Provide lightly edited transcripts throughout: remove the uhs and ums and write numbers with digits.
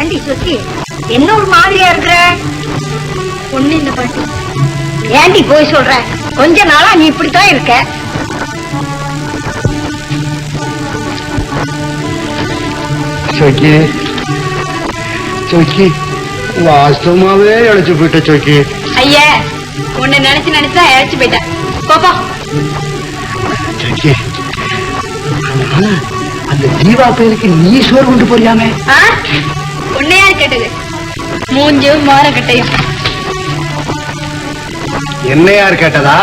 ஏண்டி சொத்தி என்ன ஒரு மாதிரியா இருக்கிற? ஒண்ணு இல்ல பாட்டி. ஏண்டி போய் சொல்ற? கொஞ்ச நாளா நீ இப்படித்தான் இருக்க. சொக்கி சொக்கி வாஸ்தவமாவே இழைச்சு போயிட்ட சொக்கி. ஐயா உன்னை நினைச்சு நினைச்சா இழைச்சு போயிட்டேன். பாப்பா சொக்கி, அந்த தீபா பேருக்கு நீ சோறு கொண்டு போறியாமே? உன்னை யாரு கேட்டது? மூஞ்சும் மாற கட்டையும். என்ன யார் கேட்டதா?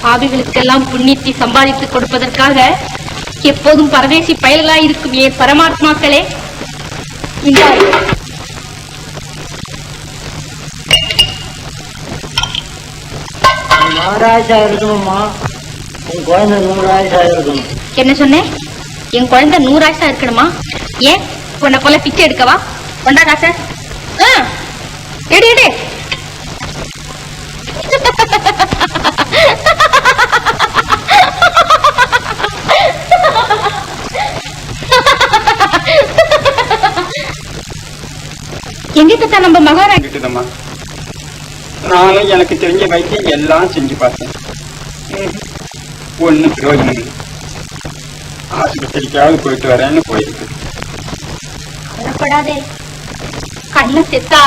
பாவிகளுக்கெல்லாம் புண்ணியத்தை சம்பாதித்துக் கொடுப்பதற்காக எப்போதும் பரதேசி பயல்களாய் இருக்கும் ஏன் பரமாத்மாக்களே, என்ன சொன்னேன்? என் குழந்தை 100 ஆயிஷா இருக்கணுமா? ஏன் உன்னை கொலை பிச்சை எடுக்கவா? கொண்டா காசை எடு எடு. எங்கிட்ட நம்ம மகாராஜ் நானும் எனக்கு தெரிஞ்ச வைத்தியம் எல்லாம் செஞ்சு பார்த்தேன். ஒன்னும் பிரயோஜனம் இல்லை. ஆஸ்பத்திரிக்காவது போயிட்டு வரேன்னு போயிருக்கு. கண்ண செத்தா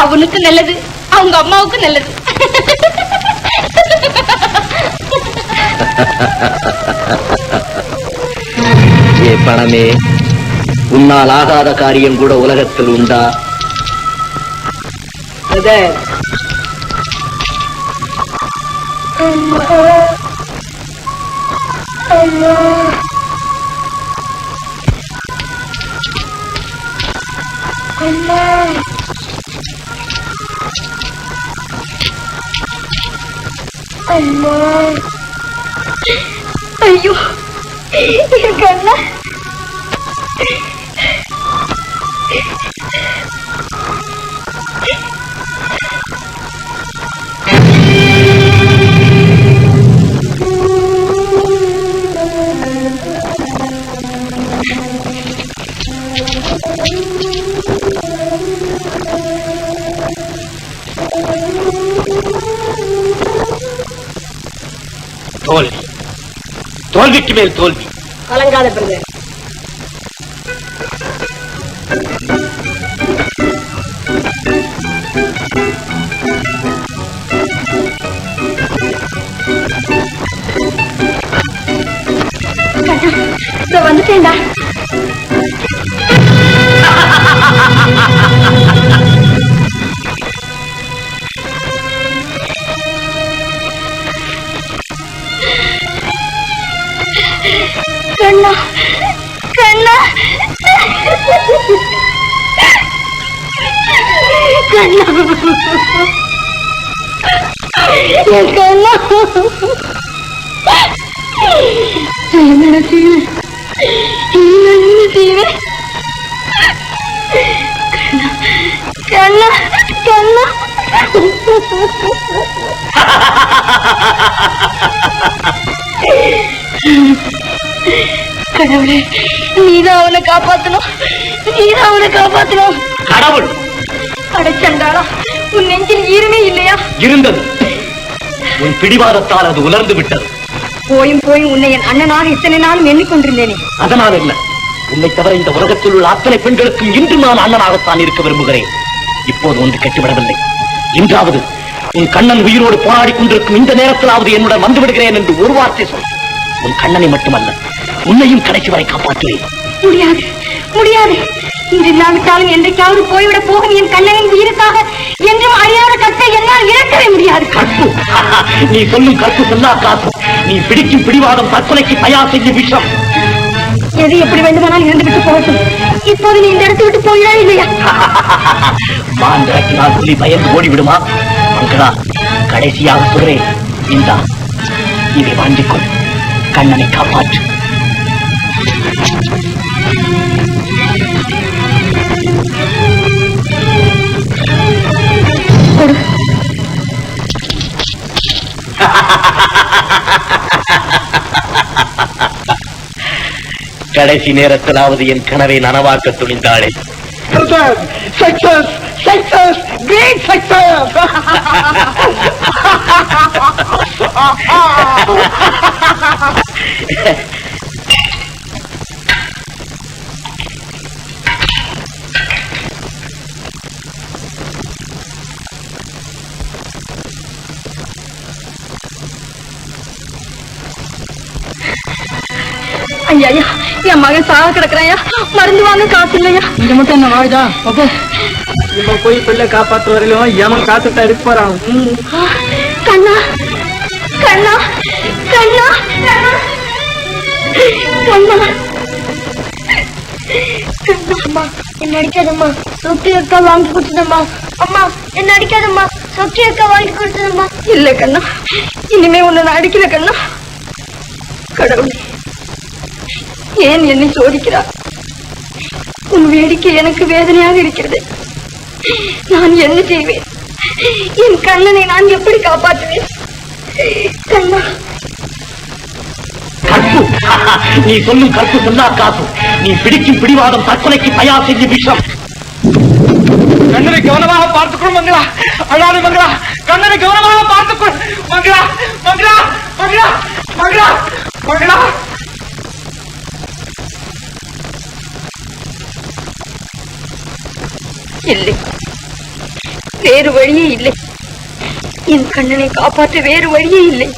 அவனுக்கு நல்லது, அவங்க அம்மாவுக்கு நல்லது. ஏ பணமே, உன்னால் ஆகாத காரியம் கூட உலகத்தில் உண்டா? ஐயோ கண்ணா, தோல்வி, தோல்விக்கு மேல் தோல்வி. கலங்காத பிரதர். வந்துட்டேன்டா. கண்ணா கண்ணா கண்ணா கண்ணா, என்னடா செய்வேன்? என்ன செய்வேன்? கண்ணா கண்ணா கடவுளே, நீதான் அவனை காப்பாத்தணும், நீதான் அவனை காப்பாத்தணும். கடவுள் அடைச்சண்டாளா, உன் நெஞ்சில் ஈரமே இல்லையா? இருந்தது. உன் பிடிவாதத்தால் அது உலர்ந்து விட்டது. போயும் போயும் உன்னை என் அண்ணனாக இத்தனை நாளும் எண்ணிக்கொண்டிருந்தேனே. அதனால் இல்ல, உன்னை தவிர இந்த உலகத்தில் உள்ள அத்தனை பெண்களுக்கும் இன்று நான் அண்ணனாகத்தான் இருக்க விரும்புகிறேன். இப்போது ஒன்று கெட்டுவிடவில்லை. இன்றாவது உன் கண்ணன் உயிரோடு போராடி கொண்டிருக்கும் இந்த நேரத்திலாவது என்னுடன் வந்து விடுகிறேன் என்று ஒரு வார்த்தை சொல். உன் கண்ணனை மட்டுமல்ல, உன்னையும் கடைசி வரை காப்பாற்றுவேன். முடியாது முடியாது. இன்று இல்லாவிட்டாலும் என்றைக்காவது போய்விட போகும் என் கண்ணனின் உயிருக்காக என்றும் அறியாத கற்பை என்னால் இழக்கவே முடியாது. கற்பு? நீ சொல்லும் கற்பு சொல்லா காசு. நீ பிடிக்கும் பிடிவாதம் தற்கொலைக்கு தயார் செய்யும் விஷம். எது எப்படி வேண்டுமானால் இருந்துவிட்டு போகட்டும். இப்போது நீ இந்த இடத்தை விட்டு போகிறா இல்லையா? மாந்திரக்கினால் புலி பயந்து ஓடிவிடுமா? மங்களா, கடைசியாக சொல்றேன், இந்தா இதை வாங்கிக்கொள். கண்ணனை காப்பாற்று. கடைசி நேரத்திலாவது என் கனவை நனவாக்க துணிந்தாளே. Success success great success. ஐயா ஐயா, என் மகன் சாக கிடக்குறாயா, மருந்து வாங்க காசு இல்லையா. இங்க மட்டும் என்ன வாழ்தா? அப்போ இப்ப போய் பிள்ளை காப்பாற்ற வரையிலும் ஏமன் காத்துட்டா இருக்க போறான். கண்ணா கண்ணா கண்ணா கண்ணா அம்மா என்ன அடிக்காதம்மா, சொக்கி அக்கா வாங்கி கொடுத்ததம்மா. அம்மா என்ன அடிக்காதம்மா, சொக்கி அக்கா வாங்கி கொடுத்ததம்மா. இல்ல கண்ணா, இனிமே உன்னை நான் அடிக்கல கண்ணா. கடவுளே, ஏன் என்னை சோதிக்கிறார்? உன் வேடிக்கை எனக்கு வேதனையாக இருக்கிறது. நான் என்ன செய்வேன்? என் கண்ணனை நான் எப்படி காப்பாற்றுவேன்? கண்ணா, கற்பு, நீ சொல்லும் கற்பு சொன்னா காசு. நீ பிடிக்கும் பிடிவாதம் தற்கொலைக்கு தயார் செஞ்சு விஷம். கண்ணனை கவனமாக பார்த்துக்கொள் மங்களா, அழாது மங்களா, கண்ணனை கவனமாக பார்த்துக்கொள் மங்களா, மங்களா, மங்களா, மங்களா, மங்களா. இல்லை, வேறு வழியே இல்லை. என் கண்ணனை காப்பாற்ற வேறு வழியே இல்லை.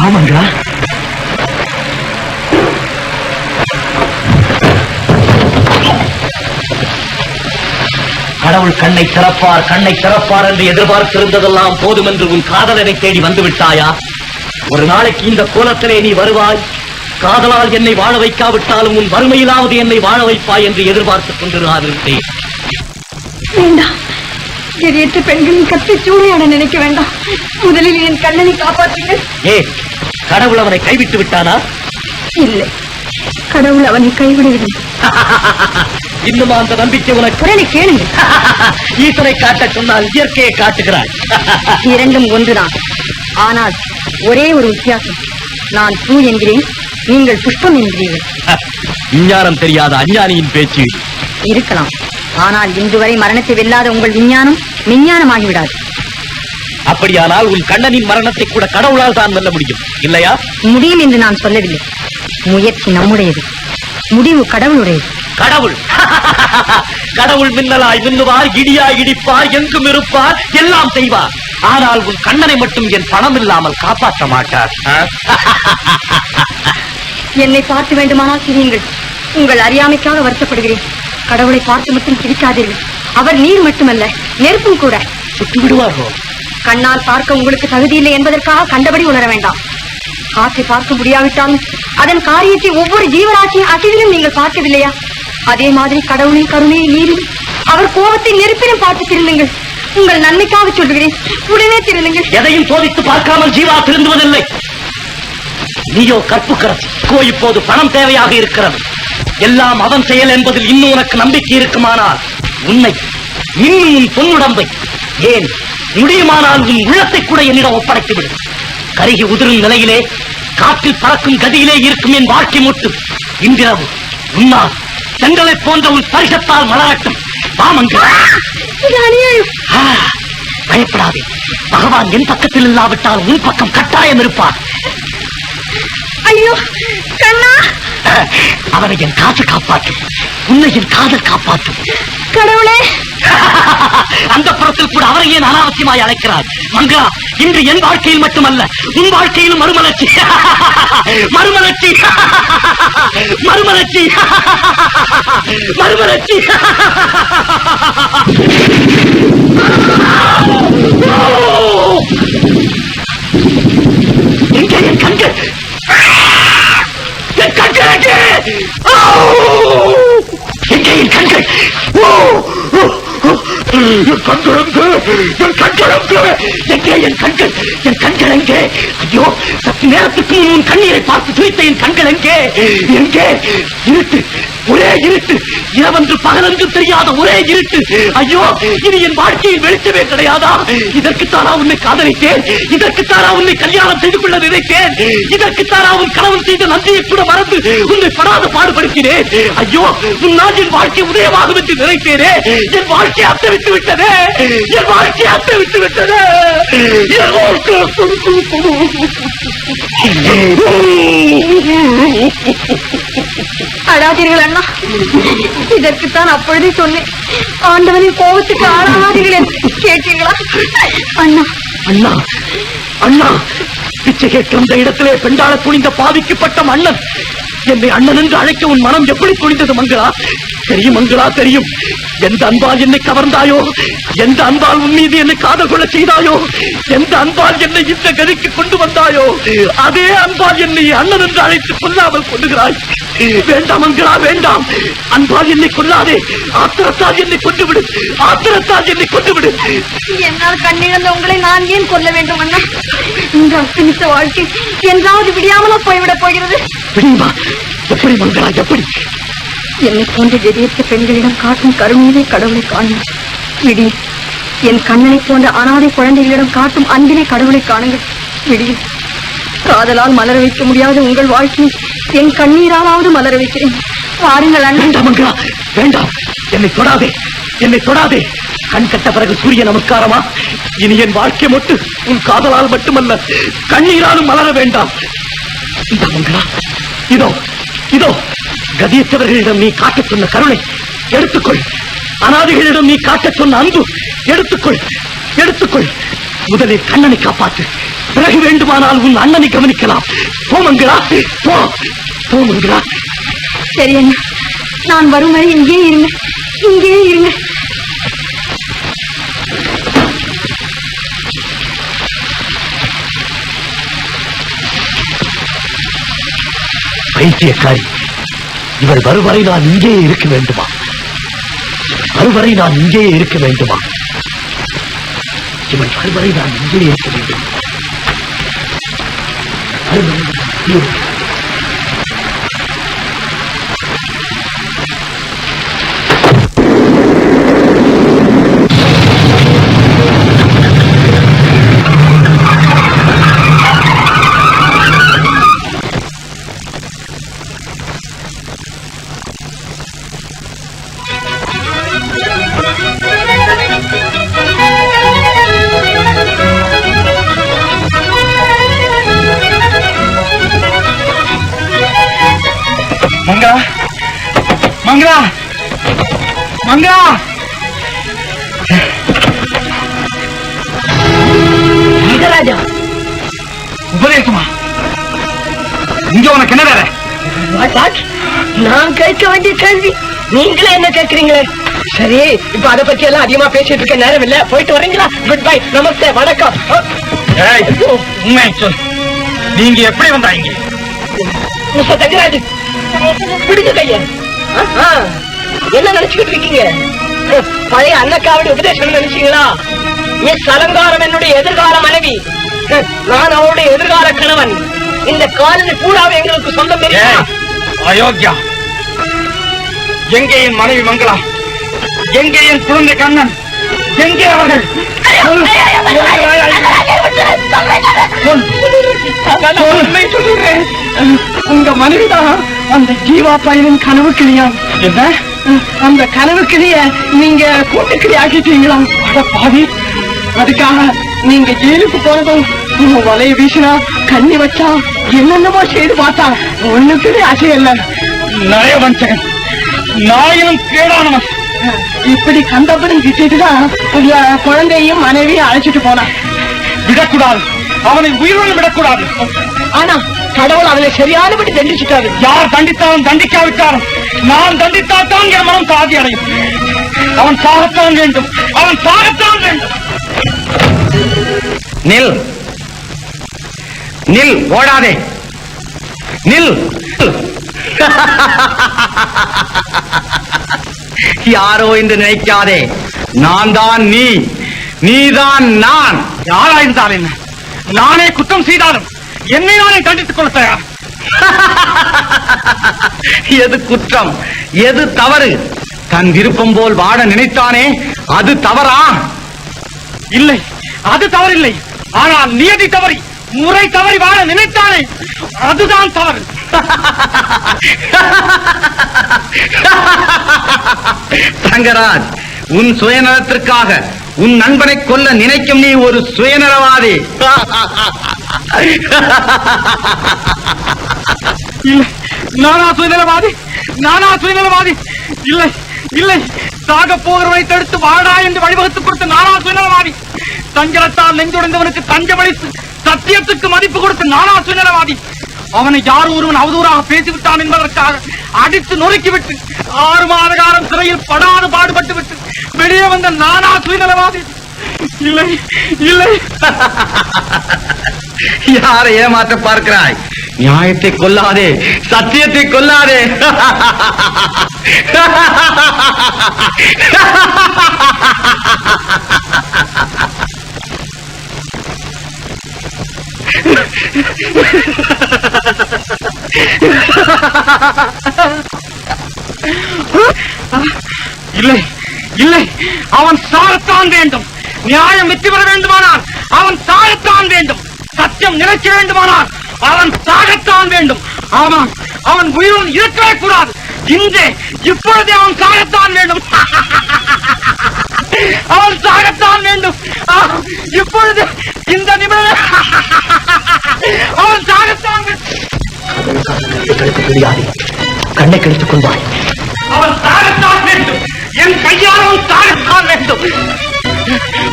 ஆமாங்களா? கடவுள் கண்ணை திறப்பார், கண்ணை திறப்பார் என்று எதிர்பார்த்திருந்ததெல்லாம் போதும் என்று உன் காதலனை தேடி வந்து விட்டாயா? ஒரு நாளைக்கு இந்த கோலத்திலே நீ வருவாய். காதலால் என்னை வாழ வைக்காவிட்டாலும் உன் வறுமையிலாவது என்னை வாழ வைப்பாய் என்று எதிர்பார்த்துக் கொண்டிருந்தேன். வேண்டாம், எரியற்ற பெண்களின் கத்தை சூறையாட நினைக்க வேண்டாம். முதலில் என் கண்ணனை காப்பாற்றுங்கள். கடவுள் அவனை கைவிட்டு விட்டானா? இல்லை, கடவுள் அவனை கைவிடவில்லை. இன்னும் அந்த நம்பிக்கை உனக்கு? குரலை கேளுங்க. ஈசனை காட்ட சொன்னால் இயற்கையை காட்டுகிறாய். இரண்டும் ஒன்றுதான், ஆனால் ஒரே ஒரு வித்தியாசம். நான் பூ என்கிறேன், நீங்கள் புஷ்பம் என்கிறீர்கள். விஞ்ஞானம் தெரியாத அஞ்ஞானியின் பேச்சு. இருக்கலாம், ஆனால் இன்று வரை மரணத்தை வெல்லாத உங்கள் விஞ்ஞானம் விஞ்ஞானமாகிவிடாது. அப்படியானால் உன் கண்ணனின் மரணத்தை கூட கடவுளால் தான் வெல்ல முடியும், இல்லையா? முடியும் என்று நான் சொல்லவில்லை. முயற்சி நம்முடையது, முடிவு கடவுளுடையது. கடவுள் கடவுள் மின்னலாய் மின்னுவார், இடியாய் இடிப்பார், எங்கும் இருப்பார், எல்லாம் செய்வார். ஆனால் உன் கண்ணனை மட்டும் என் பணம் இல்லாமல் காப்பாற்ற மாட்டார். என்னை பார்த்து வேண்டுமானால் சிரியுங்கள். உங்கள் அறியாமைக்காக வருத்தப்படுகிறேன். கடவுளை பார்த்து மட்டும் சிரிக்காதீர்கள். அவர் நீர் மட்டுமல்ல, நெருப்பும் கூட. சுட்டு விடுவார்களோ? கண்ணால் பார்க்க உங்களுக்கு தகுதி இல்லை என்பதற்காக கண்டபடி உணர வேண்டாம். காற்றை பார்க்க முடியாவிட்டாலும் அதன் காரியத்தை ஒவ்வொரு ஜீவராசியின் அசைவிலும் நீங்கள் பார்க்கவில்லையா? அதே மாதிரி கடவுளின் கருணையை நீரில், அவர் கோபத்தை நெருப்பிலும் பார்த்து திருந்துங்கள். உங்கள் நன்மைக்காக சொல்கிறேன், உடனே திருந்துங்கள். எதையும் சோதித்து பார்க்காமல் ஜீவா திருந்துவதில்லை. நீயோ கற்புக்கரசி. இப்போது பணம் தேவையாக இருக்கிறது. எல்லாம் அவன் செயல் என்பதில் இன்னும் உனக்கு நம்பிக்கை இருக்குமானால் உன்னை இன்னும் பொன்னுடம்பை ஏன் முடியுமானால் உன் உள்ளத்தை கூட என்னிடம் ஒப்படைத்து விடு. கருகி உதிரும் நிலையிலே காற்றில் பறக்கும் கதியிலே இருக்கும் என் வாழ்க்கை முட்டு இன்றிரவு உன்னால் செங்கலை போன்ற உன் ஸ்பரிசத்தால் மலரட்டும். வாமங்களா, பயப்படாதே. பகவான் என் பக்கத்தில் இல்லாவிட்டால் உன் பக்கம் கட்டாயம் இருப்பார். ஐயோ கண்ணா, அவனை என் காசு காப்பாற்றும், உன்னை என் காதல் காப்பாற்றும். கடவுளே, அந்த புறத்தில் கூட அவரை ஏன் அனாவசியமாய் அழைக்கிறார்? மங்களா, இன்று என் வாழ்க்கையில் மட்டுமல்ல உன் வாழ்க்கையிலும் மறுமலர்ச்சி. மறுமலர்ச்சி, மறுமலர்ச்சி, மறுமலர்ச்சி. எங்கே என் கண்கள்? என் கண்கள் எங்கே? எங்கே என் கண்கள்? என் கண்கள் எங்கே? என் கண்கள், என் கண்கள் எங்கே? ஐயோ, சற்று நேரத்துக்கு உன் கண்ணீரை பார்த்து துளித்த என் கண்கள் எங்கே? எங்கே? இருட்டு, ஒரே இருட்டு, இரவென்று பகலென்று தெரியாத ஒரே இருட்டு. ஐயோ, இது என் வாழ்க்கையில் வெளிச்சமே கிடையாதா? இதற்குத்தானா உன்னை காதலித்தேன்? இதற்குத்தானா உன்னை கல்யாணம் செய்து கொள்ள நினைத்தேன்? இதற்குத்தானா உன் கணவன் செய்த நன்றியை கூட மறந்து உன்னை படாத பாடுபடுத்தினேன்? ஐயோ, உன்னால் என் வாழ்க்கை உதயமாகும் என்று நினைத்தேனே. என் வாழ்க்கை அத்தவித்து விட்டதே, என் வாழ்க்கை அத்தவித்து விட்டதே. அழாதீர்கள் அண்ணா, இதற்குத்தான் அப்பொழுதே சொன்னேன். ஆண்டவனின் கோபத்துக்கு ஆளாதீர்கள் என்று கேட்டீங்களா? அண்ணா, அண்ணா, அண்ணா, பிச்சை கேட்கும் இந்த இடத்திலே பெண்டாள துணிந்த பாதிக்கப்பட்ட மன்னன் என்னை அண்ணன் என்று அழைக்க உன் மனம் எப்படி துணிந்தது மங்களா? தெரியும் மங்களா, தெரியும். எந்த அன்பால் என்னை கவர்ந்தாயோ, எந்த அன்பால் உன் மீது என்னை காதல் கொள்ள செய்தாயோ, எந்த அன்பால் என்னை இந்த கதிக்கு கொண்டு வந்தாயோ, அதே அன்பால் என்னை அண்ணன் என்று அழைத்து கொல்லாமல் கொள்ளுகிறாய். வேண்டாம் மங்களா, வேண்டாம். அன்பால் என்னை கொல்லாதே, ஆத்திரத்தால் என்னை கொண்டு விடு, ஆத்திரத்தால் என்னை கொண்டு விடு. என்னால் கண்ணிழந்த உங்களை நான் ஏன் கொல்ல வேண்டும் அண்ணா? இந்த அஸ்தமித்த வாழ்க்கை என்றாவது விடியாமலா போய்விடப் போகிறது. விடுமா? எப்படி மங்களா, எப்படி? என்னை போன்ற கதியற்ற பெண்களிடம் காட்டும் கருணையிலே கடவுளை காணும். விடி, என் கண்ணனை போன்ற அனாதை குழந்தைகளிடம் காட்டும் அன்பினை கடவுளை காணுங்கள். விடி, காதலால் மலர வைக்க முடியாத உங்கள் வாழ்க்கையை என் கண்ணீராலாவது மலர வைக்கிறேன். வாருங்கள் அண்ணன். வேண்டாம் மங்களா, வேண்டாம். என்னை தொடாதே, என்னை தொடாதே. கண் கட்ட பிறகு சூரிய நமஸ்காரமா? இனி என் வாழ்க்கை மொட்டு உன் காதலால் மட்டுமல்ல கண்ணீராலும் மலர வேண்டாம். இந்த மங்களா, இதோ இதோ கதியற்றவர்களிடம் நீ காட்டச் சொன்ன கருணை எடுத்துக்கொள். அனாதைகளிடம் நீ காட்டச் சொன்ன அன்பு எடுத்துக்கொள், எடுத்துக்கொள். முதலில் கண்ணனை காப்பாற்று, பிறகு வேண்டுமானால் உன் அண்ணனை கவனிக்கலாம். போ மங்களா, போ, போ மங்களா. சரி அண்ணா, நான் வரும் வரை இங்கே இருங்க, இங்கே இருங்க. பைத்தியக்காரி, இவர் வருவரை நான் இங்கே இருக்க வேண்டுமா? வருவரை நான் இங்கே இருக்க வேண்டுமா? இவள் வருவரை நான் இங்கே இருக்க வேண்டும். மங்களா, மங்களா, மங்களா. ராஜா, உபதேசமா? இங்க உனக்கு என்ன வேற? நான் கேட்க வேண்டிய கேள்வி நீங்களே என்ன கேட்கிறீங்களே? சரி, இப்ப அதை பத்தி எல்லாம் அதிகமா பேசிட்டு இருக்க நேரம் இல்ல. போயிட்டு வரீங்களா? குட் பை, நமஸ்தே, வணக்கம். உண்மை சொல், நீங்க எப்படி வந்தாங்க? தங்கராஜ், பிடிச்ச கைய என்ன நினைச்சுக்கிட்டு இருக்கீங்க? பழைய அன்னக்காவடி உபதேசம் நினைச்சீங்களா? மிஸ் அலங்காரம் என்னுடைய எதிர்கால மனைவி, நான் அவருடைய எதிர்கால கணவன். இந்த காலனி பூராவே எங்களுக்கு சொந்தம். அயோக்கியா, எங்கே என் மனைவி மங்களா? எங்கே என் குழந்தை கண்ணன்? எங்கே அவர்கள்? உண்மை சொல்றேன். உங்க மனைவிதான் அந்த ஜீவா பையனின் கனவு கிளியா? என்ன? அந்த கனவு கிளிய நீங்க கூட்டுக்கிளி ஆக்கிட்டீங்களா? பாவி, அதுக்காக நீங்க ஜெயிலுக்கு போனதும் வலைய வீசினா கண்ணி வச்சா என்னென்னமோ செய்து பார்த்தா ஒண்ணுக்குமே அசையல்ல. நயவஞ்சகன், நாயினும் கேடானவன். இப்படி கண்டபடி விட்டுட்டுதான் உங்க குழந்தையும் மனைவியும் அழைச்சிட்டு போனா. விடக்கூடாது, அவனை உயிரோடு விடக்கூடாது. ஆனா கடவுள் அவனை சரியானபடி தண்டிச்சுட்டாரு. யார் தண்டித்தாலும் தண்டிக்காவிட்டாலும் நான் தண்டித்தால்தான் என் மனம் சாதி அடையும். அவன் சாகத்தான் வேண்டும், அவன் சாகத்தான் வேண்டும். நில் நில், ஓடாதே, நில். யாரோ என்று நினைக்காதே, நான் தான் நீ, நீதான் நான். யாராயிருந்தால் என்ன, நானே குற்றம் செய்தாலும் என்னை நானே தண்டித்துக் கொள்ள தயார். எது குற்றம், எது தவறு? தன் விருப்பம் போல் வாழ நினைத்தானே, அது தவறா? இல்லை, அது தவறில்லை. ஆனால் நியதி தவறி, முறை தவறி வாழ நினைத்தானே, அதுதான் தவறு. தங்கராஜ், உன் சுயநலத்திற்காக உன் நண்பனை கொல்ல நினைக்கும் நீ ஒரு சுயநலவாதி. இல்லை, நானா சுயநலவாதி? நானா சுயநலவாதி? இல்லை இல்லை, சாக போகிறவனை தடுத்து வாடா என்று வழிவகுத்துக் கொடுத்த நானா சுயநலவாதி? தஞ்சலத்தால் நெஞ்சுடைந்தவனுக்கு தஞ்சமளித்து சத்தியத்துக்கு மதிப்பு கொடுத்த நானா சுயநலவாதி? அவனை யார் ஒருவன் அவதூறாக பேசிவிட்டான் என்பதற்காக அடித்து நொறுக்கிவிட்டு 6 மாத காலம் சிறையில் படாது பாடுபட்டு விட்டு வெளியே வந்த நானா சுயநலவாதி? இல்லை இல்லை. யாரை ஏமாற்ற பார்க்கிறாய்? நியாயத்தை கொல்லாதே, சத்தியத்தை கொல்லாதே. இல்லை இல்லை, அவன் சாகத்தான் வேண்டும். நியாயம் வெற்றி பெற வேண்டுமானால் அவன் சாகத்தான் வேண்டும். சத்தியம் நிலைக்க வேண்டுமானால் அவன் சாகத்தான் வேண்டும். ஆமாம், அவன் உயிருடன் இருக்கவே கூடாது. இன்றே இப்பொழுதே அவன் சாகத்தான் வேண்டும். அவன் சாகத்தான் வேண்டும். இப்பொழுது இந்த நிமிடம் அவன் சாகத்தான் முடியாது. கண்ணை கெடுத்துக் கொள்வாய். அவன் சாகத்தான் வேண்டும். என் கையால் அவன் சாகத்தான் வேண்டும்.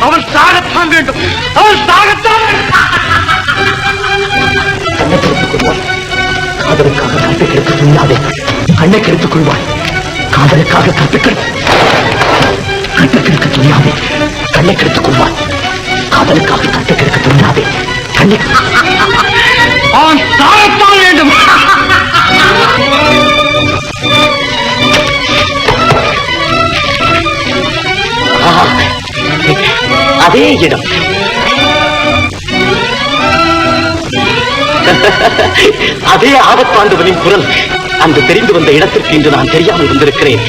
அவன் சாகத்தான் வேண்டும். அவன் சாகத்தான் வேண்டும். கண்ணை கெடுத்துக் கொள்வாய். காதலுக்காக கற்பை கெடுக்க துணியாதே. கண்ணை கெடுத்துக் கொள்வாய். காதலுக்காக கற்பை கெடுக்க துணியாதே. கண்ணை கெடுத்துக் கொள்வாய். காதலுக்காக கற்பை கெடுக்க துணியாதே. கண்ணை அவன் சாகத்தான் வேண்டும். அதே இடம். அதே ஆபத்தாண்டவனின் குரல் அங்கு தெரிந்து வந்த இடத்திற்கு இன்று நான் தெரியாமல் வந்திருக்கிறேன்.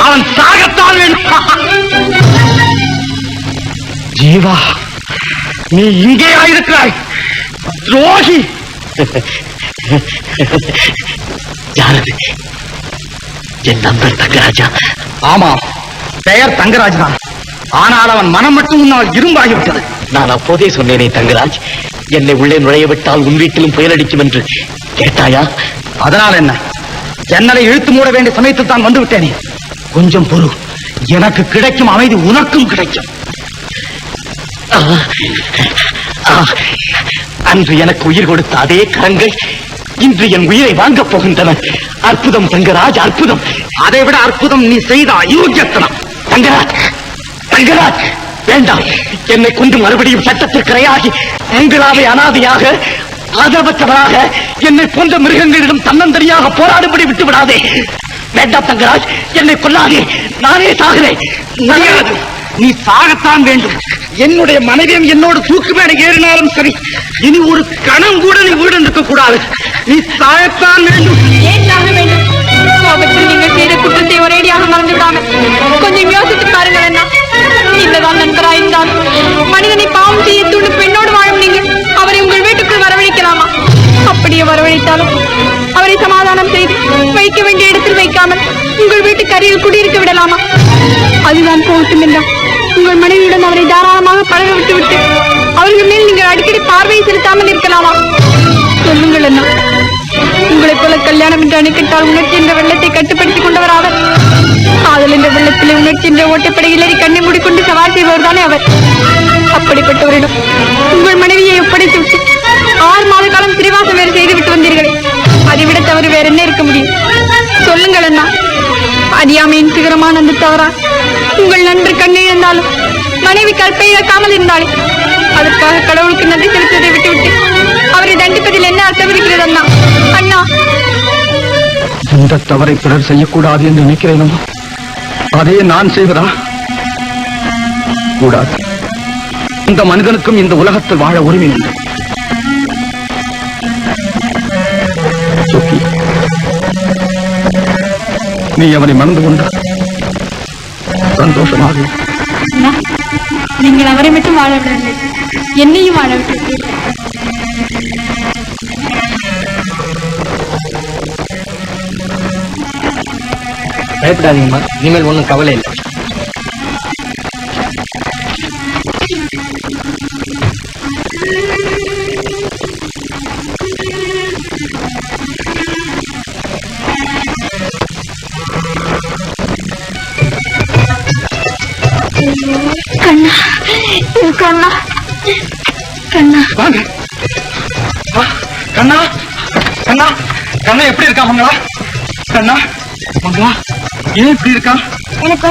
அவன் சாகத்தான் வேண்டும். ஜீவா, நீ இங்கே ஆயிருக்கிறாய், துரோகி. யாரது? என் நண்பர் தங்கராஜா? ஆமாம், பெயர் தங்கராஜ் தான். ஆனால் அவன் மனம் மட்டும் உன்னால் இரும்பாகிவிட்டது. நான் அப்போதே சொன்னேனே தங்கராஜ், என்னை உள்ளே நுழைய விட்டால் உன் வீட்டிலும் புயலடிக்கும் என்று. கேட்டாயா? அதனால் என்ன? ஜன்னலை இழுத்து மூட வேண்டிய சமயத்தில் தான் வந்து விட்டேனே. கொஞ்சம் பொறு, எனக்கு கிடைக்கும் அமைதி உனக்கும் கிடைக்கும். அன்று எனக்கு உயிர் கொடுத்த அதே கரங்கள் இன்று என் உயிரை வாங்கப் போகின்றன. அற்புதம் தங்கராஜ், அற்புதம். அதை விட அற்புதம் நீ செய்த அயோக்கியத்தனம். தங்கராஜ், தங்கராஜ், வேண்டாம். என்னை கொண்டு மறுபடியும் சட்டத்திற்கு இரையாகி உங்களாவை அனாதையாக ஆதரவற்றவராக என்னை போன்ற மிருகங்களிடம் தன்னந்தனியாக போராடும்படி விட்டு விடாதே. வேண்டாம் தங்கராஜ், என்னை கொல்லாதே. நானே சாகிறேன். முடியாது, நீ சாகத்தான் வேண்டும். என்னுடைய மனைவியும் என்னோடு தூக்கு மேடை ஏறினாலும் சரி, இனி ஒரு கணம் கூட நீ வீடு இருக்க கூடாது. நீ சாகத்தான் வேண்டும். ஏன் சாக வேண்டும்? நீங்கள் செய்த குற்றத்தை அவரை சமாதானம் செய்து வைக்க வேண்டிய இடத்தில் வைக்காமல் உங்கள் வீட்டுக்கு அருகில் குடியிருக்க விடலாமா? அதுதான் போகட்டும் என்றால் உங்கள் மனைவியுடன் அவரை தாராளமாக பழக விட்டுவிட்டு அவர்கள் மேல் நீங்கள் அடிக்கடி பார்வையை செலுத்தாமல் இருக்கலாமா? சொல்லுங்கள் அண்ணா. உங்களைப் போல கல்யாணம் என்று அணைக்கிட்டால் உணர்ச்சி என்ற வெள்ளத்தை கட்டுப்படுத்திக் கொண்டவராவர். காதல் என்ற வெள்ளத்திலே உணர்ச்சி என்ற ஓட்டப்படையில் ஏறி கண்ணை மூடிக்கொண்டு சவால் செய்பவர் தானே அவர். அப்படிப்பட்டவரிடம் உங்கள் மனைவியை ஒப்படைத்து விட்டு 6 மாத காலம் சிறைவாசம் வேறு செய்துவிட்டு வந்தீர்களே, அதை விட தவறு வேற என்ன இருக்க முடியும்? சொல்லுங்கள் அண்ணா. அறியாமையின் சிகரமான அந்த தவறா உங்கள் நண்பர் கண்ணை இழந்தாலும் மனைவி கற்பை இழக்காமல் இருந்தாலும் அதற்காக கடவுளுக்கு நன்றி செலுத்துவதை விட்டுவிட்டு அவரை தண்டிப்பதில் என்ன அர்த்தம் இருக்கிறது அண்ணா? அண்ணா, இந்த தவறை பிறர் செய்யக்கூடாது என்று நினைக்கிறேனோ அதையே நான் செய்வதா? கூடாது. இந்த மனிதனுக்கும் இந்த உலகத்தில் வாழ உரிமை உண்டு. சுக்கி, நீ அவனை மறந்து கொண்டு சந்தோஷமாக நீங்கள் அவரை மட்டும் வாழ விடவில்லை, என்னையும் வாழ விட்டு. பயப்படாதீங்கம்மா, இனிமேல் ஒன்றும் கவலை இல்லை. கண்ணா, கண்ணா, கண்ணா, வாங்க. கண்ணா, கண்ணா, கண்ணா எப்படி இருக்கா மங்களா? கண்ணா, மங்களா ஏன் இப்படி இருக்கா? எனக்கு